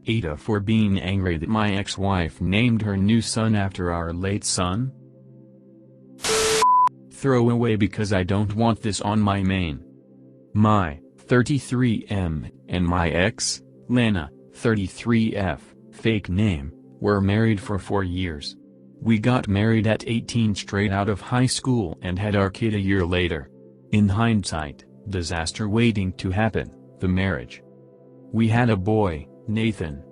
AITA for being angry that my ex-wife named her new son after our late son? Throw away because I don't want this on my main. My, 33M, and my ex, Lana, 33F, fake name, were married for 4 years. We got married at 18 straight out of high school and had our kid a year later. In hindsight, disaster waiting to happen, the marriage. We had a boy, Nathan.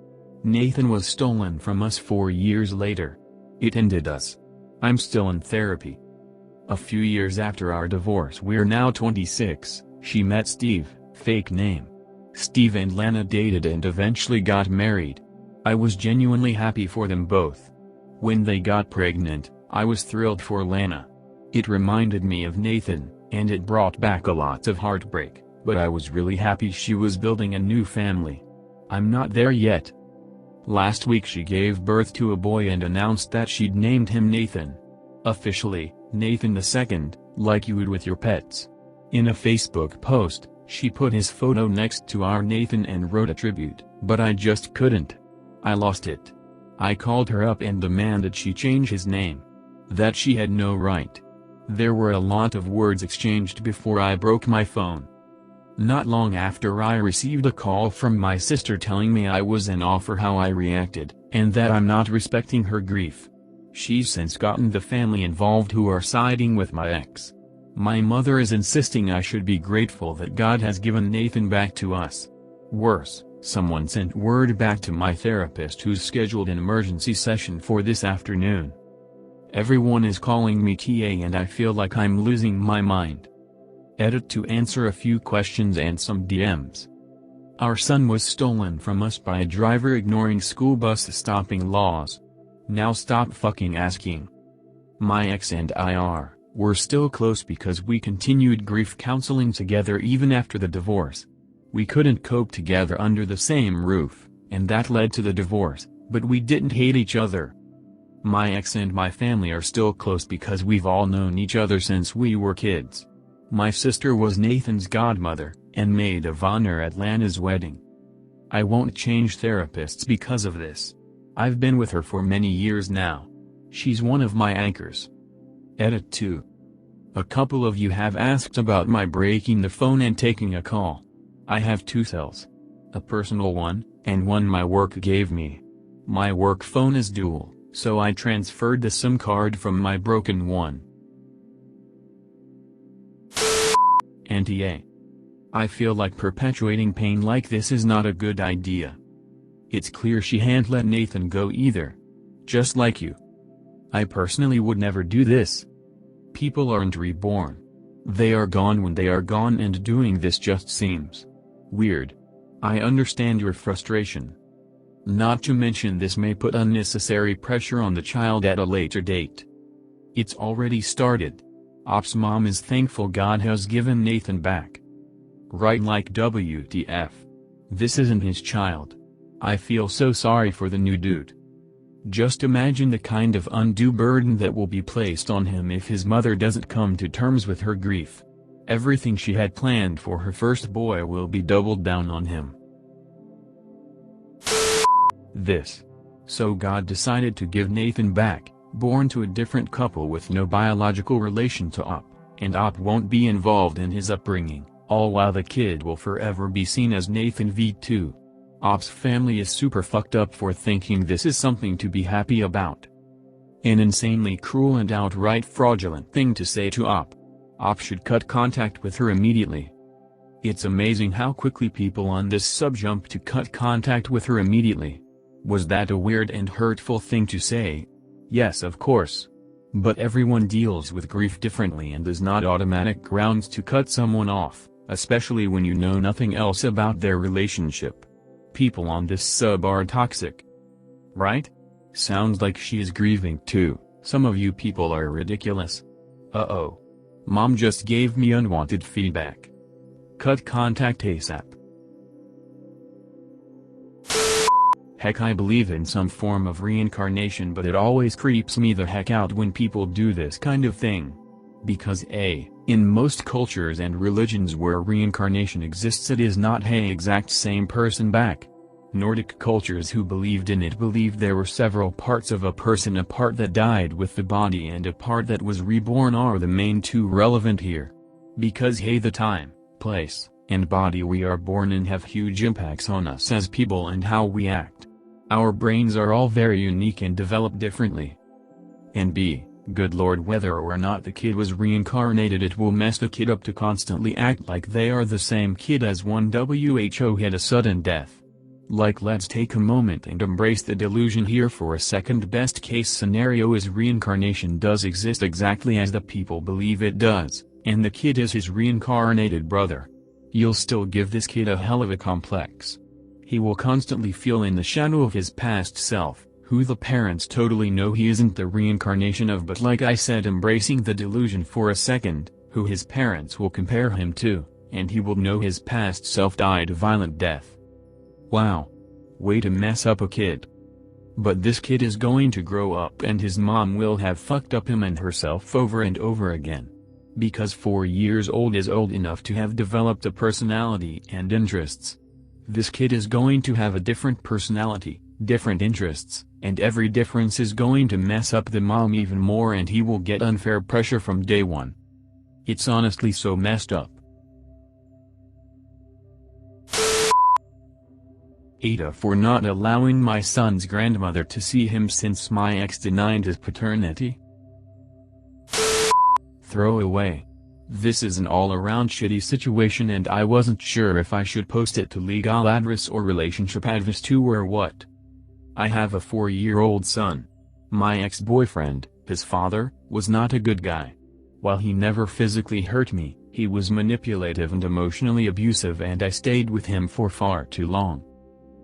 Nathan was stolen from us 4 years later. It ended us. I'm still in therapy. A few years after our divorce, we're now 26, she met Steve, fake name. Steve and Lana dated and eventually got married. I was genuinely happy for them both. When they got pregnant, I was thrilled for Lana. It reminded me of Nathan, and it brought back a lot of heartbreak, but I was really happy she was building a new family. I'm not there yet. Last week she gave birth to a boy and announced that she'd named him Nathan. Officially, Nathan II, like you would with your pets. In a Facebook post, she put his photo next to our Nathan and wrote a tribute, but I just couldn't. I lost it. I called her up and demanded she change his name. That she had no right. There were a lot of words exchanged before I broke my phone. Not long after I received a call from my sister telling me I was an off for how I reacted, and that I'm not respecting her grief. She's since gotten the family involved who are siding with my ex. My mother is insisting I should be grateful that God has given Nathan back to us. Worse, someone sent word back to my therapist who's scheduled an emergency session for this afternoon. Everyone is calling me TA and I feel like I'm losing my mind. Edit to answer a few questions and some DMs. Our son was stolen from us by a driver ignoring school bus stopping laws. Now stop fucking asking. My ex and I were still close because we continued grief counseling together even after the divorce. We couldn't cope together under the same roof, and that led to the divorce, but we didn't hate each other. My ex and my family are still close because we've all known each other since we were kids. My sister was Nathan's godmother, and maid of honor at Lana's wedding. I won't change therapists because of this. I've been with her for many years now. She's one of my anchors. Edit 2. A couple of you have asked about my breaking the phone and taking a call. I have 2 cells. A personal one, and one my work gave me. My work phone is dual, so I transferred the SIM card from my broken one. NTA. I feel like perpetuating pain like this is not a good idea. It's clear she can't let Nathan go either. Just like you. I personally would never do this. People aren't reborn. They are gone when they are gone, and doing this just seems weird. I understand your frustration. Not to mention this may put unnecessary pressure on the child at a later date. It's already started. Op's mom is thankful God has given Nathan back. Right, like WTF. This isn't his child. I feel so sorry for the new dude. Just imagine the kind of undue burden that will be placed on him if his mother doesn't come to terms with her grief. Everything she had planned for her first boy will be doubled down on him. So God decided to give Nathan back, born to a different couple with no biological relation to Op, and Op won't be involved in his upbringing, all while the kid will forever be seen as Nathan v2. Op's family is super fucked up for thinking this is something to be happy about. An insanely cruel and outright fraudulent thing to say to Op. Op should cut contact with her immediately. It's amazing how quickly people on this sub jump to cut contact with her immediately. Was that a weird and hurtful thing to say? Yes, of course. But everyone deals with grief differently and is not automatic grounds to cut someone off, especially when you know nothing else about their relationship. People on this sub are toxic. Right? Sounds like she is grieving too. Some of you people are ridiculous. Uh-oh. Mom just gave me unwanted feedback. Cut contact ASAP. Heck, I believe in some form of reincarnation, but it always creeps me the heck out when people do this kind of thing. Because in most cultures and religions where reincarnation exists, it is not hey exact same person back. Nordic cultures who believed in it believed there were several parts of a person, a part that died with the body and a part that was reborn are the main two relevant here. Because hey, the time, place, and body we are born in have huge impacts on us as people and how we act. Our brains are all very unique and develop differently. And b, good lord, whether or not the kid was reincarnated, it will mess the kid up to constantly act like they are the same kid as one WHO had a sudden death. Like, let's take a moment and embrace the delusion here for a second. Best case scenario is reincarnation does exist exactly as the people believe it does, and the kid is his reincarnated brother. You'll still give this kid a hell of a complex. He will constantly feel in the shadow of his past self, who the parents totally know he isn't the reincarnation of, but like I said, embracing the delusion for a second, who his parents will compare him to, and he will know his past self died a violent death. Wow. Way to mess up a kid. But this kid is going to grow up and his mom will have fucked up him and herself over and over again. Because 4 years old is old enough to have developed a personality and interests. This kid is going to have a different personality, different interests, and every difference is going to mess up the mom even more, and he will get unfair pressure from day one. It's honestly so messed up. AITA for not allowing my son's grandmother to see him since my ex denied his paternity. Throw away. This is an all-around shitty situation and I wasn't sure if I should post it to legal address or relationship advice too or what. I have a 4-year-old son. My ex-boyfriend, his father, was not a good guy. While he never physically hurt me, he was manipulative and emotionally abusive, and I stayed with him for far too long.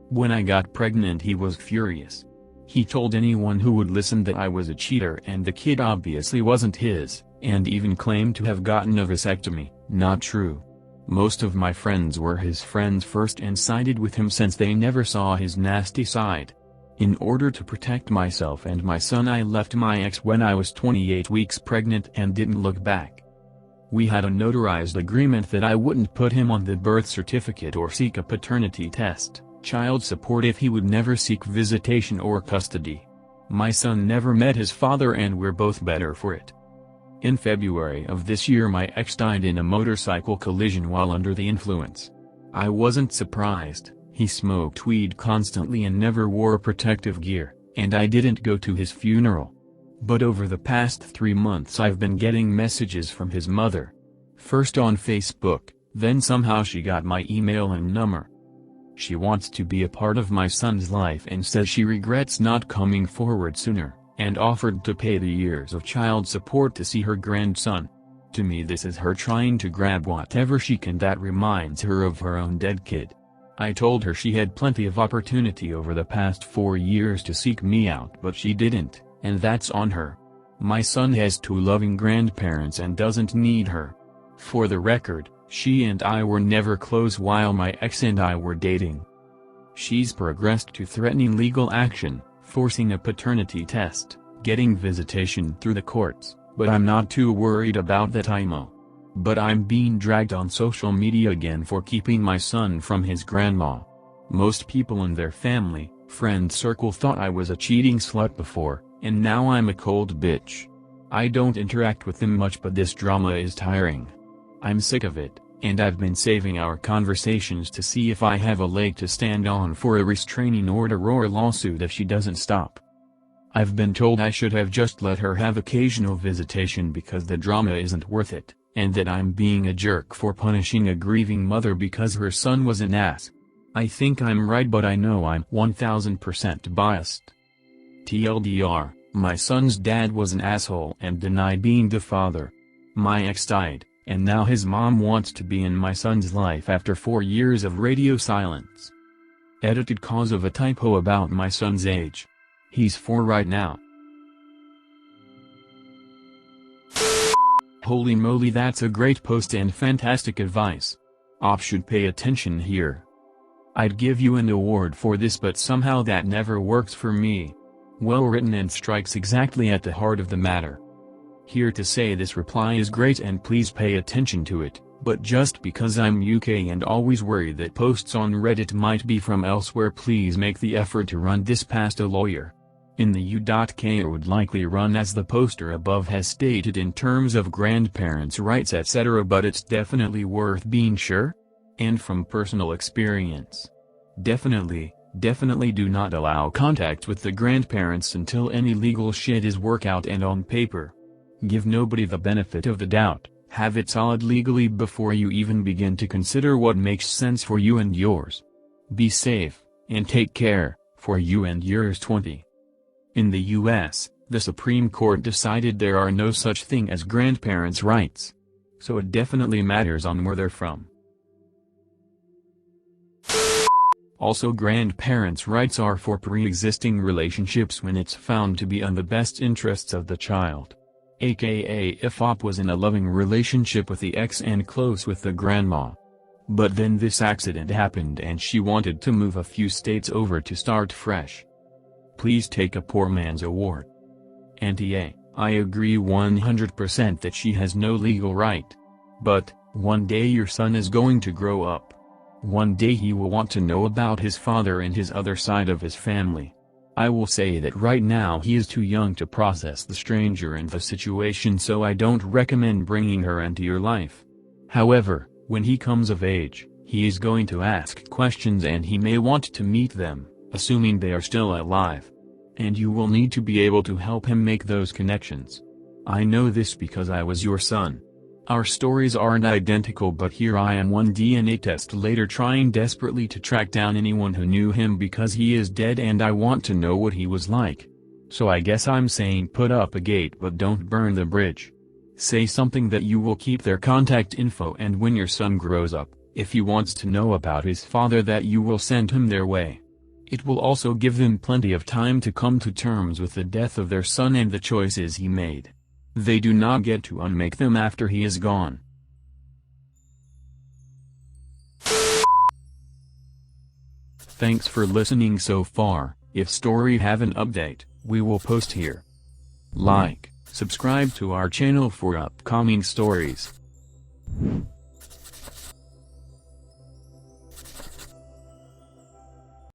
When I got pregnant he was furious. He told anyone who would listen that I was a cheater and the kid obviously wasn't his, and even claimed to have gotten a vasectomy. Not true. Most of my friends were his friends first and sided with him since they never saw his nasty side. In order to protect myself and my son I left my ex when I was 28 weeks pregnant and didn't look back. We had a notarized agreement that I wouldn't put him on the birth certificate or seek a paternity test, child support if he would never seek visitation or custody. My son never met his father and we're both better for it. In February of this year my ex died in a motorcycle collision while under the influence. I wasn't surprised. He smoked weed constantly and never wore protective gear, and I didn't go to his funeral. But over the past 3 months I've been getting messages from his mother. First on Facebook, then somehow she got my email and number. She wants to be a part of my son's life and says she regrets not coming forward sooner, and offered to pay the years of child support to see her grandson. To me this is her trying to grab whatever she can that reminds her of her own dead kid. I told her she had plenty of opportunity over the past 4 years to seek me out, but she didn't, and that's on her. My son has 2 loving grandparents and doesn't need her. For the record, she and I were never close while my ex and I were dating. She's progressed to threatening legal action, forcing a paternity test, getting visitation through the courts, but I'm not too worried about that IMO. But I'm being dragged on social media again for keeping my son from his grandma. Most people in their family, friend circle thought I was a cheating slut before, and now I'm a cold bitch. I don't interact with them much, but this drama is tiring. I'm sick of it, and I've been saving our conversations to see if I have a leg to stand on for a restraining order or a lawsuit if she doesn't stop. I've been told I should have just let her have occasional visitation because the drama isn't worth it, and that I'm being a jerk for punishing a grieving mother because her son was an ass. I think I'm right, but I know I'm 1000% biased. TLDR, my son's dad was an asshole and denied being the father. My ex died, and now his mom wants to be in my son's life after 4 years of radio silence. Edited cause of a typo about my son's age. He's 4 right now. Holy moly, that's a great post and fantastic advice. Op should pay attention here. I'd give you an award for this, but somehow that never works for me. Well written and strikes exactly at the heart of the matter. Here to say this reply is great and please pay attention to it, But just because I'm UK and always worry that posts on Reddit might be from elsewhere, please make the effort to run this past a lawyer. In the UK it would likely run as the poster above has stated in terms of grandparents' rights etc., but it's definitely worth being sure. And from personal experience, definitely do not allow contact with the grandparents until any legal shit is worked out and on paper. Give nobody the benefit of the doubt, have it solid legally before you even begin to consider what makes sense for you and yours. Be safe, and take care, for you and yours. 20. In the US, the Supreme Court decided there are no such thing as grandparents' rights. So it definitely matters on where they're from. Also, grandparents' rights are for pre-existing relationships when it's found to be in the best interests of the child. AKA if Op was in a loving relationship with the ex and close with the grandma. But then this accident happened and she wanted to move a few states over to start fresh. Please take a poor man's award. Auntie, I agree 100% that she has no legal right. But, one day your son is going to grow up. One day he will want to know about his father and his other side of his family. I will say that right now he is too young to process the stranger and the situation, so I don't recommend bringing her into your life. However, when he comes of age, he is going to ask questions and he may want to meet them, assuming they are still alive. And you will need to be able to help him make those connections. I know this because I was your son. Our stories aren't identical, but here I am one DNA test later trying desperately to track down anyone who knew him because he is dead and I want to know what he was like. So I guess I'm saying put up a gate but don't burn the bridge. Say something that you will keep their contact info, and when your son grows up, if he wants to know about his father, that you will send him their way. It will also give them plenty of time to come to terms with the death of their son and the choices he made. They do not get to unmake them after he is gone. Thanks for listening so far. If story have an update, we will post here. Like, subscribe to our channel for upcoming stories.